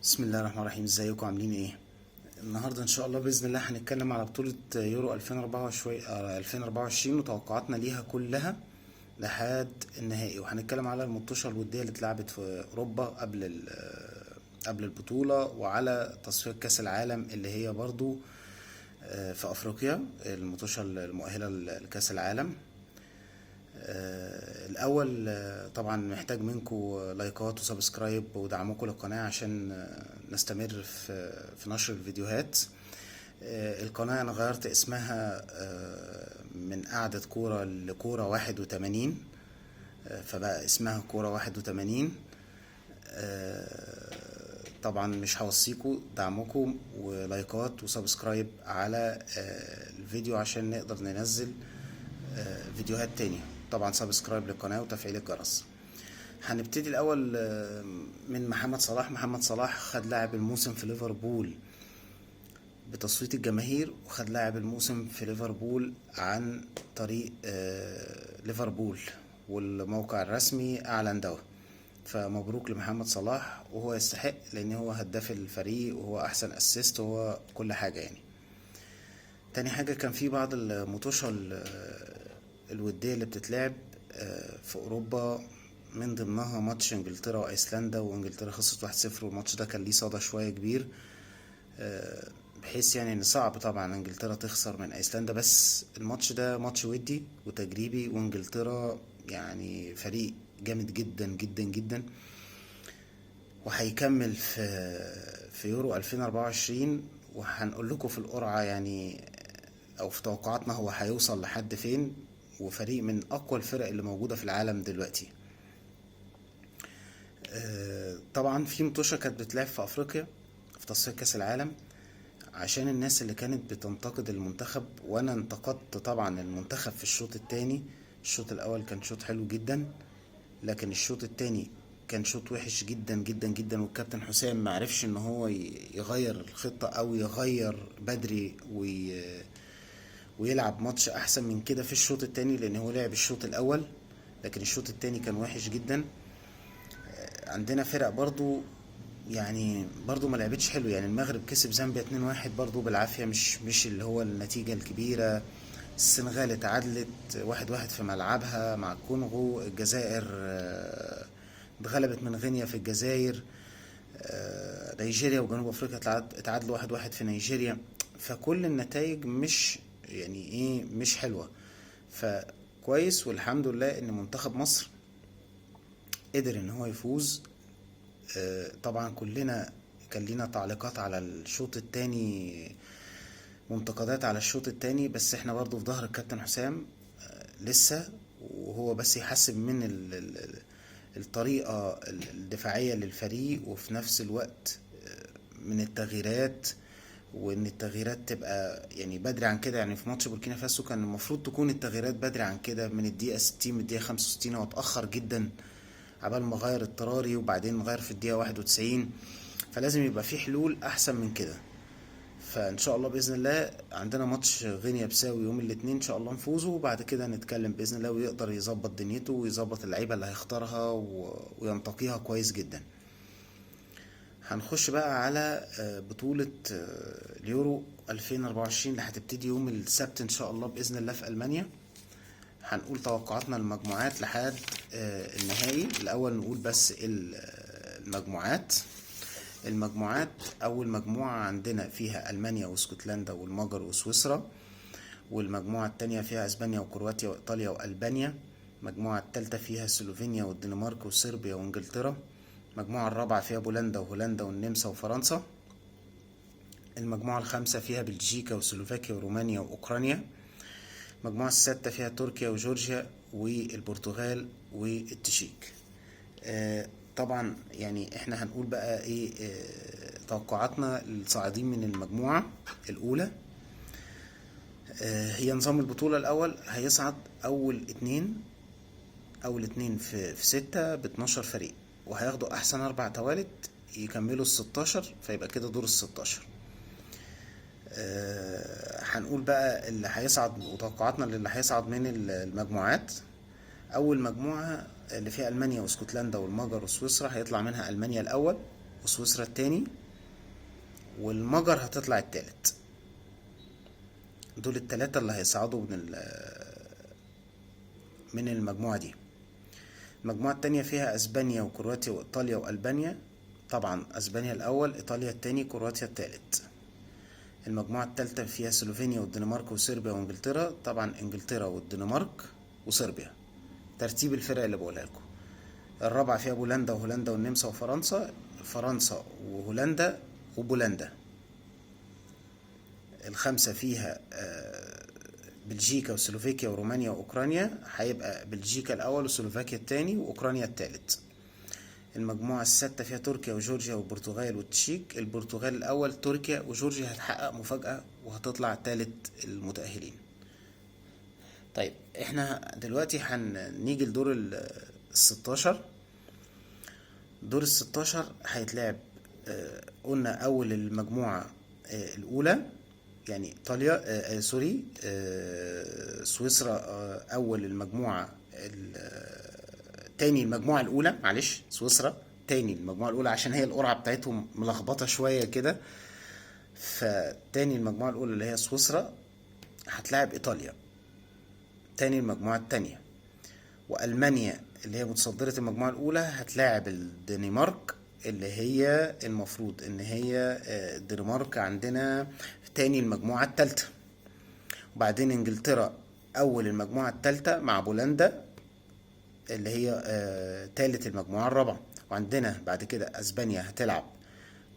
بسم الله الرحمن الرحيم. ازيكم عاملين ايه؟ النهارده ان شاء الله باذن الله هنتكلم على بطولة يورو 2024 وتوقعاتنا ليها كلها لحد النهائي، وهنتكلم على المطوشة الودية اللي اتلعبت في اوروبا قبل البطولة، وعلى تصفية كأس العالم اللي هي برضو في افريقيا، المطوشة المؤهلة لكأس العالم. الاول طبعا محتاج منكم لايكات وسبسكرايب ودعمكم للقناة عشان نستمر في نشر الفيديوهات. القناة انا غيرت اسمها من قعدة كورة لكورة 81، فبقى اسمها كورة 81. طبعا مش هوصيكم دعمكم ولايكات وسبسكرايب على الفيديو عشان نقدر ننزل فيديوهات تانية. طبعا سبسكرايب للقناة وتفعيل الجرس. هنبتدي الأول من محمد صلاح. محمد صلاح خد لاعب الموسم في ليفربول بتصويت الجماهير، وخد لاعب الموسم في ليفربول عن طريق ليفربول، والموقع الرسمي أعلن ده. فمبروك لمحمد صلاح، وهو يستحق لأن هو هداف الفريق وهو أحسن أسيست وهو كل حاجة يعني. تاني حاجة، كان في بعض المطوشة الودية اللي بتتلعب في أوروبا، من ضمنها ماتش انجلترا وايسلندا، وانجلترا خسرت 1-0، والماتش ده كان ليه صدى شوية كبير، بحيث يعني ان صعب طبعا انجلترا تخسر من ايسلندا، بس الماتش ده ماتش ودي وتجريبي، وانجلترا يعني فريق جامد جدا جدا جدا، وهيكمل في يورو 2024. وهنقول لكم في القرعة يعني او في توقعاتنا هو هيوصل لحد فين، وفريق من اقوى الفرق اللي موجودة في العالم دلوقتي. طبعا في مطوشة كانت بتلعب في افريقيا في تصفية كاس العالم، عشان الناس اللي كانت بتنتقد المنتخب، وانا انتقدت طبعا المنتخب في الشوط التاني. الشوط الاول كان شوط حلو جدا، لكن الشوط التاني كان شوط وحش جدا جدا جدا، والكابتن حسام معرفش ان هو يغير الخطة او يغير بدري ويلعب ماتش احسن من كده في الشوط التاني، لان هو لعب الشوط الاول لكن الشوط التاني كان وحش جدا. عندنا فرق برضو يعني برضو ما لعبتش حلو، يعني المغرب كسب زامبيا 2-1 برضو بالعافية، مش اللي هو النتيجة الكبيرة. السنغال اتعادلت 1-1 في ملعبها مع الكونغو. الجزائر اتغلبت من غينيا في الجزائر. نيجيريا وجنوب افريقيا اتعادلوا 1-1 في نيجيريا. فكل النتائج مش يعني ايه مش حلوة. فكويس والحمد لله ان منتخب مصر قدر ان هو يفوز. طبعا كلنا كان لينا تعليقات على الشوط التاني، منتقدات على الشوط التاني، بس احنا برضو في ظهر الكابتن حسام لسه، وهو بس يحسب من الطريقة الدفاعية للفريق، وفي نفس الوقت من التغييرات، وان التغييرات تبقى يعني بدري عن كده. يعني في ماتش بوركينا فاسو كان المفروض تكون التغييرات بدري عن كده، من الدقيقة 60 من الدقيقة 65، هو اتأخر جدا عبال ما غير اضطراري، وبعدين غير في الدقيقة 91. فلازم يبقى في حلول احسن من كده. فان شاء الله باذن الله عندنا ماتش غينيا بساوي يوم الاثنين، ان شاء الله نفوزه، وبعد كده نتكلم باذن الله، ويقدر يظبط دنيته ويظبط اللعيبه اللي هيختارها وينتقيها كويس جدا. هنخش بقى على بطولة اليورو 2024 اللي هتبتدي يوم السبت ان شاء الله باذن الله في المانيا. هنقول توقعاتنا للمجموعات لحد النهائي. الاول نقول بس المجموعات. اول مجموعة عندنا فيها المانيا واسكتلندا والمجر وسويسرا، والمجموعة التانية فيها اسبانيا وكرواتيا وايطاليا والبانيا، المجموعة التالتة فيها سلوفينيا والدنمارك وصربيا وانجلترا، المجموعة الرابعة فيها بولندا وهولندا والنمسا وفرنسا، المجموعة الخامسة فيها بلجيكا وسلوفاكيا ورومانيا واوكرانيا، المجموعة السادسة فيها تركيا وجورجيا والبرتغال والتشيك. طبعا يعني احنا هنقول بقى ايه توقعاتنا للصاعدين من المجموعة الاولى. هي نظام البطولة الاول هيصعد اول اتنين في 6 ب12 فريق، وهياخدوا احسن 4 توالت يكملوا ال16، فيبقى كده دور ال16. هنقول بقى اللي هيصعد وتوقعاتنا للي هيصعد من المجموعات. اول مجموعة اللي فيها المانيا واسكتلندا والمجر وسويسرا، هيطلع منها المانيا الاول وسويسرا التاني، والمجر هتطلع التالت. دول التلاتة اللي هيصعدوا من المجموعة دي. المجموعة التانية فيها اسبانيا وكرواتيا وايطاليا والبانيا. طبعا اسبانيا الاول، ايطاليا التاني، كرواتيا التالت. المجموعة التالتة فيها سلوفينيا والدنمارك وصربيا وانجلترا. طبعا انجلترا والدنمارك وصربيا، ترتيب الفرق اللي بقولها لكم. الرابعة فيها بولندا وهولندا والنمسا وفرنسا، فرنسا وهولندا وبولندا. الخامسة فيها بلجيكا وسلوفاكيا ورومانيا واوكرانيا، هيبقى بلجيكا الاول وسلوفاكيا التاني واوكرانيا التالت. المجموعة السادسة فيها تركيا وجورجيا والبرتغال والتشيك. البرتغال الاول، تركيا وجورجيا هتحقق مفاجأة وهتطلع تالت المتأهلين. طيب احنا دلوقتي هنيجي لدور ال16. دور ال16 هيتلعب قلنا اول المجموعة الاولى، يعني ايطاليا سوري سويسرا اول المجموعة تاني المجموعة الاولى، معلش سويسرا تاني المجموعة الاولى عشان هي القرعة بتاعتهم ملخبطة شوية كده. فتاني المجموعة الاولى اللي هي سويسرا هتلاعب ايطاليا تاني المجموعة التانية. والمانيا اللي هي متصدرة المجموعة الاولى هتلاعب الدنمارك، اللي هي المفروض ان هي الدنمارك عندنا في تاني المجموعة التالتة. وبعدين انجلترا اول المجموعة التالتة مع بولندا اللي هي تالت المجموعة الرابعة. وعندنا بعد كده اسبانيا هتلعب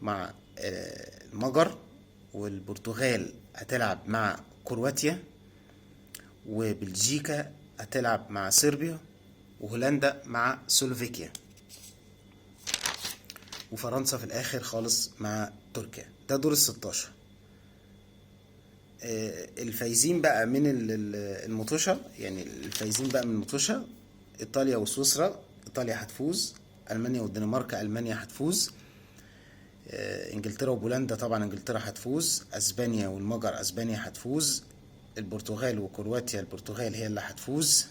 مع المجر، والبرتغال هتلعب مع كرواتيا، وبلجيكا هتلعب مع صربيا، وهولندا مع سلوفيكيا، وفرنسا في الاخر خالص مع تركيا. ده دور ال16. الفايزين بقى من المطوشة، يعني الفايزين بقى من المطوشة ايطاليا وسويسرا. ايطاليا هتفوز. المانيا والدنمارك، المانيا هتفوز. انجلترا وبولندا، طبعا انجلترا هتفوز. اسبانيا والمجر، اسبانيا هتفوز. البرتغال وكرواتيا، البرتغال هي اللي هتفوز.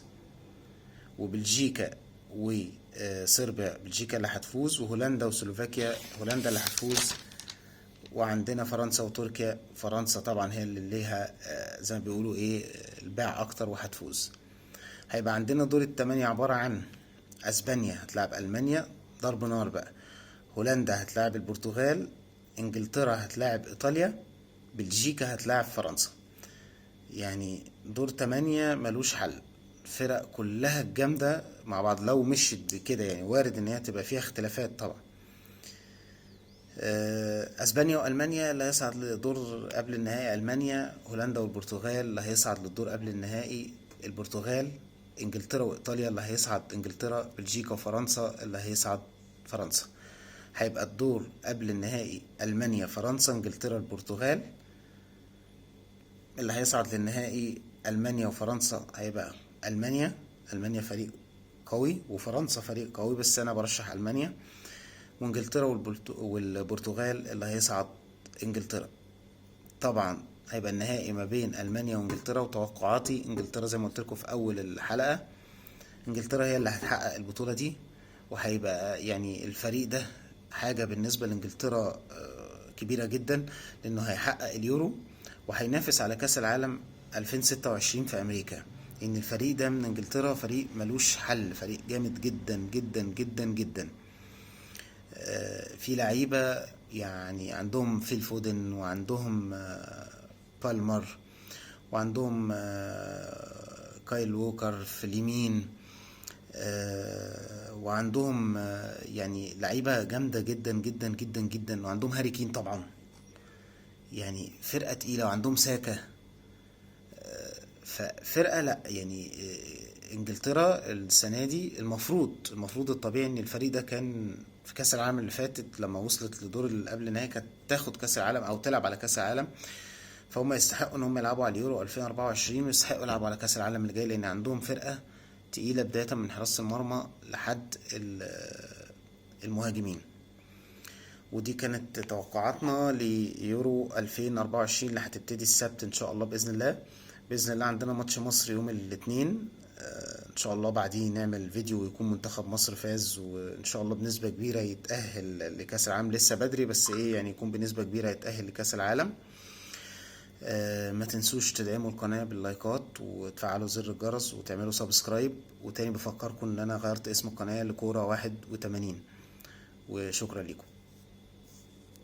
وبلجيكا وصربيا، بلجيكا اللي هتفوز. وهولندا وسلوفاكيا، هولندا اللي هتفوز. وعندنا فرنسا وتركيا، فرنسا طبعا هي اللي ليها زي ما بيقولوا ايه الباع اكتر وهتفوز. هيبقى عندنا دور التمانية عبارة عن اسبانيا هتلعب المانيا ضرب نار بقى، هولندا هتلاعب البرتغال، انجلترا هتلاعب ايطاليا، بلجيكا هتلاعب فرنسا. يعني دور 8 ملوش حل، الفرق كلها الجامدة مع بعض. لو مشيت بكده يعني وارد ان هي تبقى فيها اختلافات طبعا. اسبانيا والمانيا اللي هيصعد لدور قبل النهائي المانيا، هولندا والبرتغال اللي هيصعد للدور قبل النهائي البرتغال، انجلترا وايطاليا اللي هيصعد انجلترا، بلجيكا وفرنسا اللي هيصعد فرنسا. هيبقى الدور قبل النهائي المانيا فرنسا انجلترا البرتغال، اللي هيصعد للنهائي المانيا وفرنسا هيبقى المانيا فريق قوي وفرنسا فريق قوي، بس انا برشح المانيا. وانجلترا والبرتغال اللي هيصعد انجلترا. طبعا هيبقى النهائي ما بين المانيا وانجلترا، وتوقعاتي انجلترا زي ما قلت لكم في اول الحلقه، انجلترا هي اللي هتحقق البطوله دي. وهيبقى يعني الفريق ده حاجه بالنسبه لانجلترا كبيره جدا، لانه هيحقق اليورو وهينافس على كاس العالم 2026 في امريكا. ان الفريق ده من انجلترا فريق ملوش حل، فريق جامد جدا جدا جدا جدا. في لعيبة يعني عندهم فيل فودن، وعندهم بالمر، وعندهم كايل ووكر في اليمين، وعندهم يعني لعيبة جامدة جدا جدا جدا جدا. وعندهم هاري كين طبعا، يعني فرقة تقيلة. وعندهم ساكا، ففرقة لا يعني انجلترا السنة دي المفروض الطبيعي ان الفريق ده كان في كاس العالم اللي فاتت لما وصلت لدور اللي قبل النهائي كانت تاخد كاس العالم او تلعب على كاس العالم. فهم يستحقوا ان هم يلعبوا على اليورو 2024، ويستحقوا يلعبوا على كاس العالم اللي جاي، لان عندهم فرقة تقيلة بداية من حراسة المرمى لحد المهاجمين. ودي كانت توقعاتنا ليورو 2024 اللي هتبتدي السبت ان شاء الله باذن الله. باذن الله عندنا ماتش مصر يوم الاثنين ان شاء الله بعدين نعمل فيديو ويكون منتخب مصر فاز، وان شاء الله بنسبة كبيرة يتأهل لكأس العالم. لسه بدري بس ايه يعني، يكون بنسبة كبيرة يتأهل لكأس العالم. ما تنسوش تدعموا القناة باللايكات وتفعلوا زر الجرس وتعملوا سبسكرايب. وتاني بفكركم ان انا غيرت اسم القناة لكورة 81. وشكرا لكم.